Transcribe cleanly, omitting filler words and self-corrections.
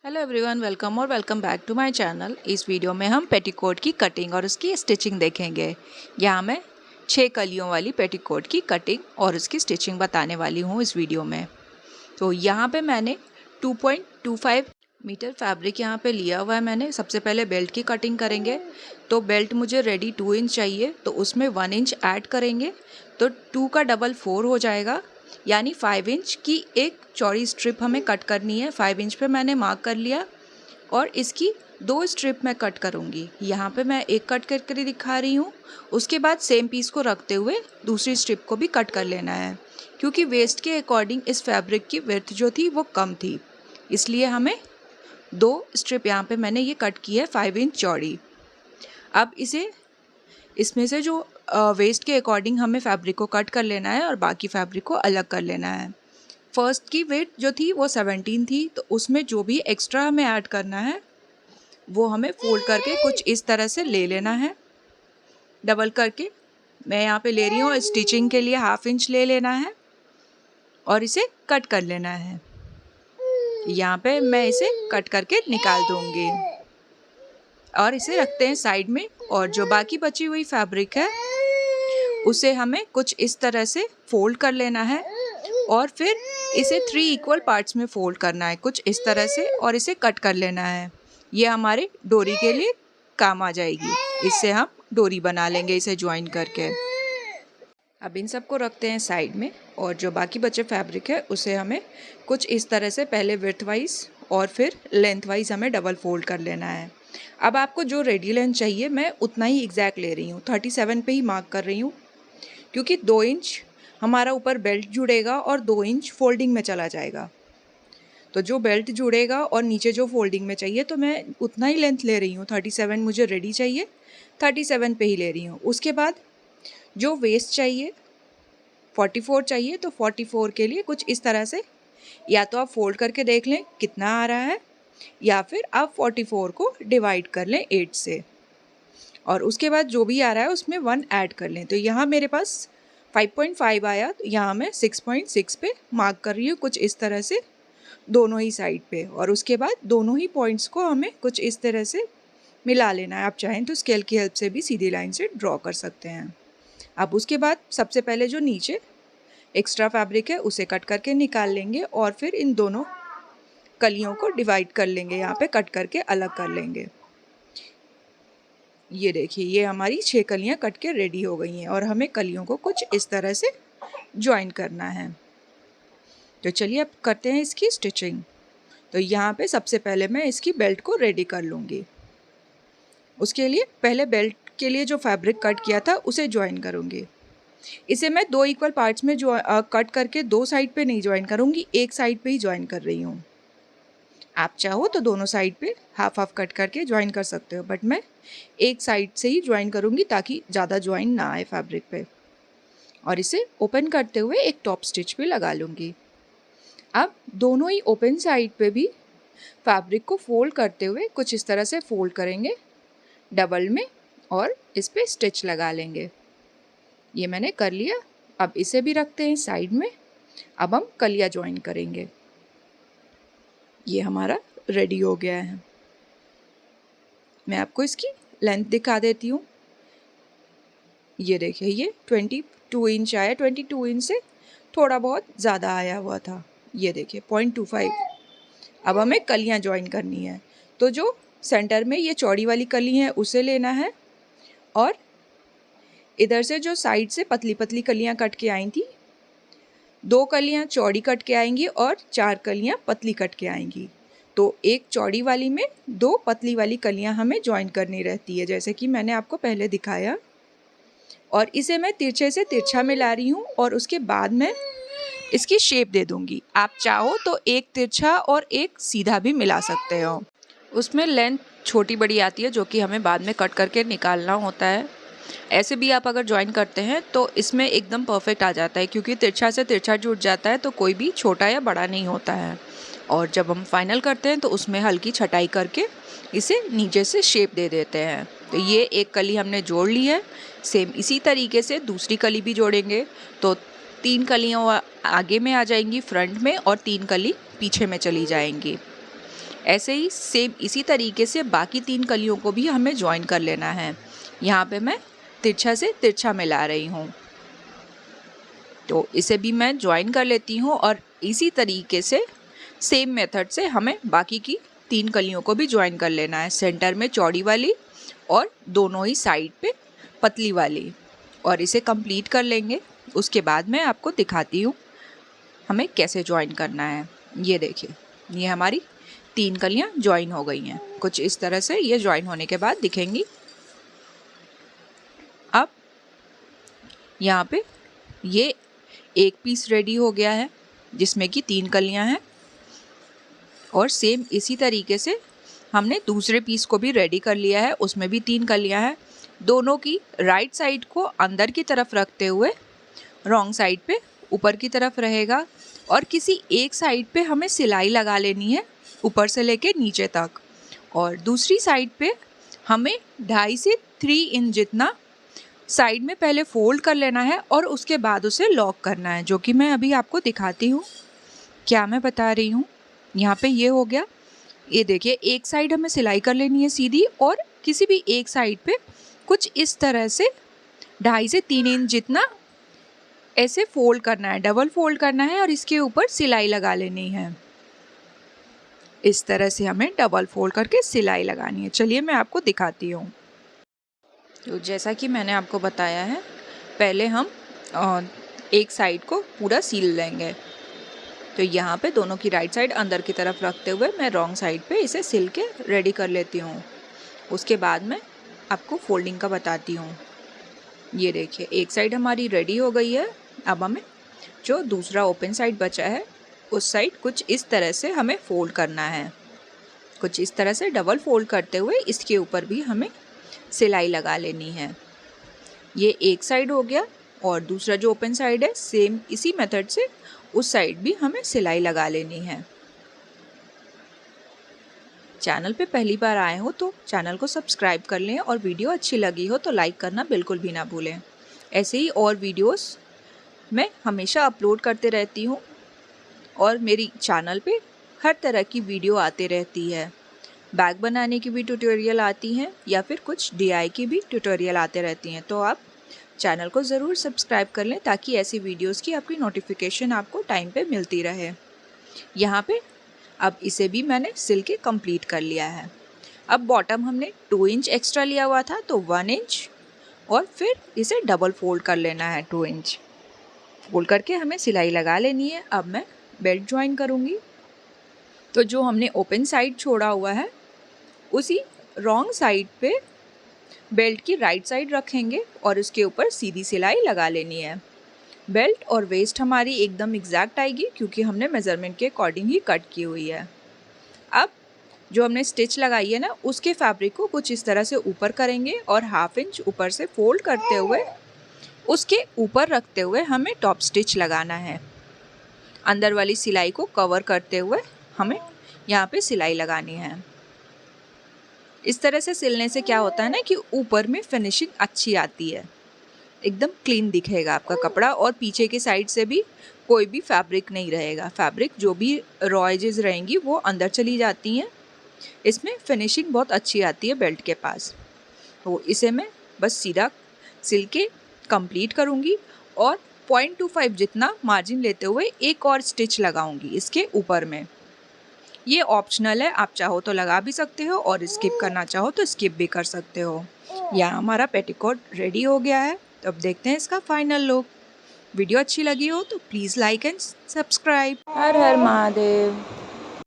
Hello everyone, welcome back to my channel. इस video में हम पेटीकोट की कटिंग और उसकी स्टिचिंग देखेंगे। यहाँ मैं 6 कलियों वाली पेटीकोट की कटिंग और उसकी स्टिचिंग बताने वाली हूँ इस वीडियो में। तो यहाँ पे मैंने 2.25 मीटर फैब्रिक यहाँ पे लिया हुआ है मैंने। सबसे पहले बेल्ट की कटिंग करेंगे। तो बेल्ट मुझे रेडी 2 इंच चाहिए, तो उसमें 1 इंच ऐड करेंगे तो 2 का डबल 4 हो जाएगा, यानी 5 इंच की एक चौड़ी स्ट्रिप हमें कट करनी है। 5 इंच पे मैंने मार्क कर लिया और इसकी 2 स्ट्रिप मैं कट करूँगी। यहाँ पे मैं एक कट करके दिखा रही हूँ। उसके बाद सेम पीस को रखते हुए दूसरी स्ट्रिप को भी कट कर लेना है, क्योंकि वेस्ट के अकॉर्डिंग इस फैब्रिक की विड्थ जो थी वो कम थी, इसलिए हमें 2 स्ट्रिप यहाँ पे मैंने ये कट की है 5 इंच चौड़ी। अब इसमें से जो वेस्ट के अकॉर्डिंग हमें फैब्रिक को कट कर लेना है और बाकी फैब्रिक को अलग कर लेना है। फर्स्ट की वेट जो थी वो 17 थी, तो उसमें जो भी एक्स्ट्रा हमें ऐड करना है वो हमें फोल्ड करके कुछ इस तरह से ले लेना है। डबल करके मैं यहाँ पे ले रही हूँ। स्टिचिंग के लिए 1/2 इंच ले लेना है और इसे कट कर लेना है। यहाँ पे मैं इसे कट करके निकाल दूँगी और इसे रखते हैं साइड में। और जो बाकी बची हुई फैब्रिक है उसे हमें कुछ इस तरह से फोल्ड कर लेना है और फिर इसे 3 इक्वल पार्ट्स में फोल्ड करना है कुछ इस तरह से, और इसे कट कर लेना है। ये हमारे डोरी के लिए काम आ जाएगी। इससे हम डोरी बना लेंगे इसे ज्वाइन करके। अब इन सबको रखते हैं साइड में और जो बाकी बचे फैब्रिक है उसे हमें कुछ इस तरह से पहले विड्थ वाइज और फिर लेंथ वाइज हमें डबल फोल्ड कर लेना है। अब आपको जो रेडी लेंथ चाहिए मैं उतना ही एग्जैक्ट ले रही हूँ, 37 पे ही मार्क कर रही हूँ, क्योंकि 2 इंच हमारा ऊपर बेल्ट जुड़ेगा और 2 इंच फोल्डिंग में चला जाएगा। तो जो बेल्ट जुड़ेगा और नीचे जो फोल्डिंग में चाहिए तो मैं उतना ही लेंथ ले रही हूँ। 37 मुझे रेडी चाहिए, 37 पे ही ले रही हूँ। उसके बाद जो वेस्ट चाहिए 44 चाहिए, तो 44 के लिए कुछ इस तरह से या तो आप फोल्ड करके देख लें कितना आ रहा है, या फिर आप 44 को डिवाइड कर लें 8 से और उसके बाद जो भी आ रहा है उसमें 1 ऐड कर लें। तो यहाँ मेरे पास 5.5 आया, तो यहाँ मैं 6.6 पे मार्क कर रही हूँ कुछ इस तरह से दोनों ही साइड पे। और उसके बाद दोनों ही पॉइंट्स को हमें कुछ इस तरह से मिला लेना है। आप चाहें तो स्केल की हेल्प से भी सीधी लाइन से ड्रॉ कर सकते हैं। अब उसके बाद सबसे पहले जो नीचे एक्स्ट्रा फैब्रिक है उसे कट करके निकाल लेंगे और फिर इन दोनों कलियों को डिवाइड कर लेंगे, यहाँ पे कट करके अलग कर लेंगे। ये देखिए, ये हमारी 6 कलियाँ कट के रेडी हो गई हैं और हमें कलियों को कुछ इस तरह से ज्वाइन करना है। तो चलिए अब करते हैं इसकी स्टिचिंग। तो यहाँ पे सबसे पहले मैं इसकी बेल्ट को रेडी कर लूँगी। उसके लिए पहले बेल्ट के लिए जो फैब्रिक कट किया था उसे ज्वाइन करूँगी। इसे मैं 2 इक्वल पार्ट्स में कट करके 2 साइड पे नहीं ज्वाइन करूँगी, एक साइड पे ही ज्वाइन कर रही हूँ। आप चाहो तो दोनों साइड पे हाफ हाफ कट करके ज्वाइन कर सकते हो, बट मैं एक साइड से ही ज्वाइन करूँगी ताकि ज़्यादा ज्वाइन ना आए फैब्रिक पे। और इसे ओपन करते हुए एक टॉप स्टिच भी लगा लूँगी। अब दोनों ही ओपन साइड पे भी फैब्रिक को फोल्ड करते हुए कुछ इस तरह से फोल्ड करेंगे डबल में और इस पे स्टिच लगा लेंगे। ये मैंने कर लिया। अब इसे भी रखते हैं साइड में। अब हम कलियाँ ज्वाइन करेंगे। ये हमारा रेडी हो गया है। मैं आपको इसकी लेंथ दिखा देती हूँ। ये देखिए, ये 22 इंच आया। 22 इंच से थोड़ा बहुत ज़्यादा आया हुआ था। ये देखिए 0.25। अब हमें कलियाँ ज्वाइन करनी है। तो जो सेंटर में ये चौड़ी वाली कली है उसे लेना है और इधर से जो साइड से पतली पतली कलियाँ कट के आई थी, 2 कलियाँ चौड़ी कट के आएंगी और 4 कलियाँ पतली कट के आएंगी। तो एक चौड़ी वाली में 2 पतली वाली कलियाँ हमें ज्वाइन करनी रहती है, जैसे कि मैंने आपको पहले दिखाया। और इसे मैं तिरछे से तिरछा मिला रही हूँ और उसके बाद मैं इसकी शेप दे दूँगी। आप चाहो तो एक तिरछा और एक सीधा भी मिला सकते हो। उसमें लेंथ छोटी बड़ी आती है जो कि हमें बाद में कट करके निकालना होता है। ऐसे भी आप अगर ज्वाइन करते हैं तो इसमें एकदम परफेक्ट आ जाता है, क्योंकि तिरछा से तिरछा जुड़ जाता है तो कोई भी छोटा या बड़ा नहीं होता है। और जब हम फाइनल करते हैं तो उसमें हल्की छटाई करके इसे नीचे से शेप दे देते हैं। तो ये एक कली हमने जोड़ ली है। सेम इसी तरीके से दूसरी कली भी जोड़ेंगे तो 3 कलियाँ आगे में आ जाएंगी फ्रंट में और 3 कली पीछे में चली जाएंगी। ऐसे ही सेम इसी तरीके से बाकी 3 कलियों को भी हमें ज्वाइन कर लेना है। यहाँ पे मैं तिरछा से तिरछा मिला रही हूँ, तो इसे भी मैं ज्वाइन कर लेती हूँ और इसी तरीके से सेम मेथड से हमें बाकी की 3 कलियों को भी ज्वाइन कर लेना है। सेंटर में चौड़ी वाली और दोनों ही साइड पे पतली वाली, और इसे कंप्लीट कर लेंगे। उसके बाद मैं आपको दिखाती हूँ हमें कैसे ज्वाइन करना है। ये देखिए, ये हमारी 3 कलियाँ ज्वाइन हो गई हैं। कुछ इस तरह से ये ज्वाइन होने के बाद दिखेंगी। अब यहाँ पे ये एक पीस रेडी हो गया है जिसमें कि 3 कलियाँ हैं, और सेम इसी तरीके से हमने दूसरे पीस को भी रेडी कर लिया है, उसमें भी 3 कलियाँ हैं। दोनों की राइट साइड को अंदर की तरफ रखते हुए रॉन्ग साइड पे ऊपर की तरफ रहेगा, और किसी एक साइड पे हमें सिलाई लगा लेनी है ऊपर से लेके नीचे तक, और दूसरी साइड पे हमें 2.5 से 3 इंच जितना साइड में पहले फोल्ड कर लेना है और उसके बाद उसे लॉक करना है, जो कि मैं अभी आपको दिखाती हूँ क्या मैं बता रही हूँ। यहाँ पे ये हो गया। ये देखिए, एक साइड हमें सिलाई कर लेनी है सीधी, और किसी भी एक साइड पे कुछ इस तरह से 2.5 से 3 इंच जितना ऐसे फोल्ड करना है, डबल फोल्ड करना है, और इसके ऊपर सिलाई लगा लेनी है। इस तरह से हमें डबल फोल्ड करके सिलाई लगानी है। चलिए मैं आपको दिखाती हूँ। तो जैसा कि मैंने आपको बताया है, पहले हम एक साइड को पूरा सील लेंगे। तो यहाँ पे दोनों की राइट साइड अंदर की तरफ रखते हुए मैं रॉन्ग साइड पे इसे सिल के रेडी कर लेती हूँ। उसके बाद मैं आपको फोल्डिंग का बताती हूँ। ये देखिए, एक साइड हमारी रेडी हो गई है। अब हमें जो दूसरा ओपन साइड बचा है उस साइड कुछ इस तरह से हमें फोल्ड करना है। कुछ इस तरह से डबल फोल्ड करते हुए इसके ऊपर भी हमें सिलाई लगा लेनी है। ये एक साइड हो गया, और दूसरा जो ओपन साइड है सेम इसी मेथड से उस साइड भी हमें सिलाई लगा लेनी है। चैनल पे पहली बार आए हो तो चैनल को सब्सक्राइब कर लें, और वीडियो अच्छी लगी हो तो लाइक करना बिल्कुल भी ना भूलें। ऐसे ही और वीडियोस मैं हमेशा अपलोड करते रहती हूँ, और मेरी चैनल पे हर तरह की वीडियो आते रहती है। बैग बनाने की भी ट्यूटोरियल आती हैं, या फिर कुछ DIY की भी ट्यूटोरियल आते रहती हैं। तो आप चैनल को ज़रूर सब्सक्राइब कर लें ताकि ऐसी वीडियोस की आपकी नोटिफिकेशन आपको टाइम पे मिलती रहे। यहाँ पे अब इसे भी मैंने सिल के कंप्लीट कर लिया है। अब बॉटम हमने 2 इंच एक्स्ट्रा लिया हुआ था, तो 1 इंच, और फिर इसे डबल फोल्ड कर लेना है। 2 इंच फोल्ड करके हमें सिलाई लगा लेनी है। अब मैं बेल्ट ज्वाइन करूँगी। तो जो हमने ओपन साइड छोड़ा हुआ है उसी रॉन्ग साइड पे बेल्ट की राइट साइड रखेंगे और उसके ऊपर सीधी सिलाई लगा लेनी है। बेल्ट और वेस्ट हमारी एकदम एग्जैक्ट आएगी क्योंकि हमने मेज़रमेंट के अकॉर्डिंग ही कट की हुई है। अब जो हमने स्टिच लगाई है ना, उसके फैब्रिक को कुछ इस तरह से ऊपर करेंगे और 1/2 इंच ऊपर से फोल्ड करते हुए उसके ऊपर रखते हुए हमें टॉप स्टिच लगाना है। अंदर वाली सिलाई को कवर करते हुए हमें यहाँ पे सिलाई लगानी है। इस तरह से सिलने से क्या होता है ना कि ऊपर में फिनिशिंग अच्छी आती है, एकदम क्लीन दिखेगा आपका कपड़ा, और पीछे के साइड से भी कोई भी फैब्रिक नहीं रहेगा। फैब्रिक जो भी रॉ एजेस रहेंगी वो अंदर चली जाती हैं। इसमें फिनिशिंग बहुत अच्छी आती है बेल्ट के पास। तो इसे मैं बस सीधा सिल के कंप्लीट करूँगी, और 0.25 जितना मार्जिन लेते हुए एक और स्टिच लगाऊंगी इसके ऊपर में। ये ऑप्शनल है, आप चाहो तो लगा भी सकते हो और स्किप करना चाहो तो स्किप भी कर सकते हो। यहाँ हमारा पेटीकोट रेडी हो गया है। तो अब देखते हैं इसका फाइनल लुक। वीडियो अच्छी लगी हो तो please like and subscribe. Her her Mahadev.